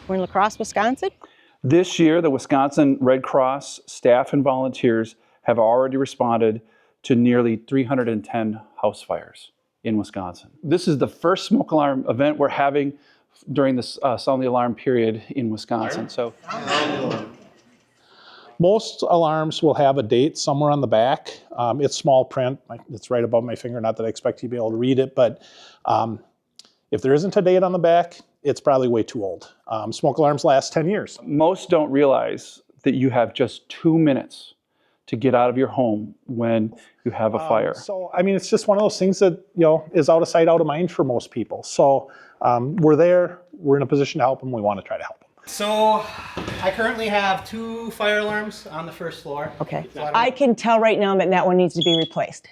We're in La Crosse, Wisconsin. This year, the Wisconsin Red Cross staff and volunteers have already responded to nearly 310 house fires in Wisconsin. This is the first smoke alarm event we're having during this sound the alarm period in Wisconsin. So, most alarms will have a date somewhere on the back. It's small print. It's right above my finger. Not that I expect you to be able to read it, but if there isn't a date on the back, it's probably way too old. Smoke alarms last 10 years. most don't realize that you have just 2 minutes to get out of your home when you have a fire. So, I mean, it's just one of those things that, is out of sight, out of mind for most people. So we're there, we're in a position to help them, we want to try to help them. So I currently have 2 fire alarms on the first floor. Okay. I can tell right now that one needs to be replaced.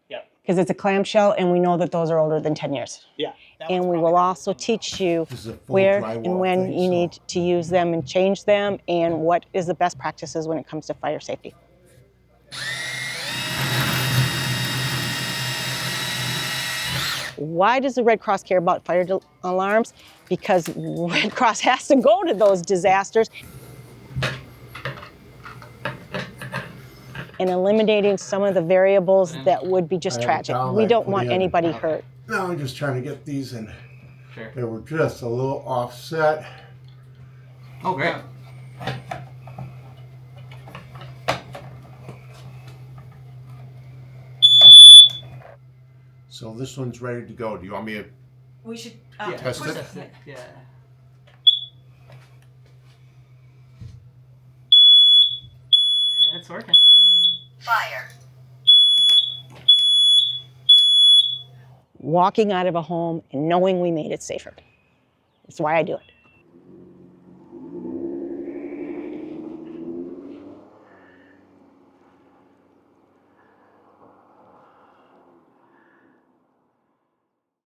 Yeah. Because it's a clamshell and we know that those are older than 10 years. Yeah. And we will also teach you where and when you need to use them and change them and what is the best practices when it comes to fire safety. Why does the Red Cross care about fire alarms? Because Red Cross has to go to those disasters. And eliminating some of the variables that would be just tragic. We don't want anybody hurt. Now I'm just trying to get these in. Sure. They were just a little offset. Oh, great. So this one's ready to go. Do you want me to We should test it? Yeah. And it's working. Fire. Walking out of a home and knowing we made it safer. That's why I do it.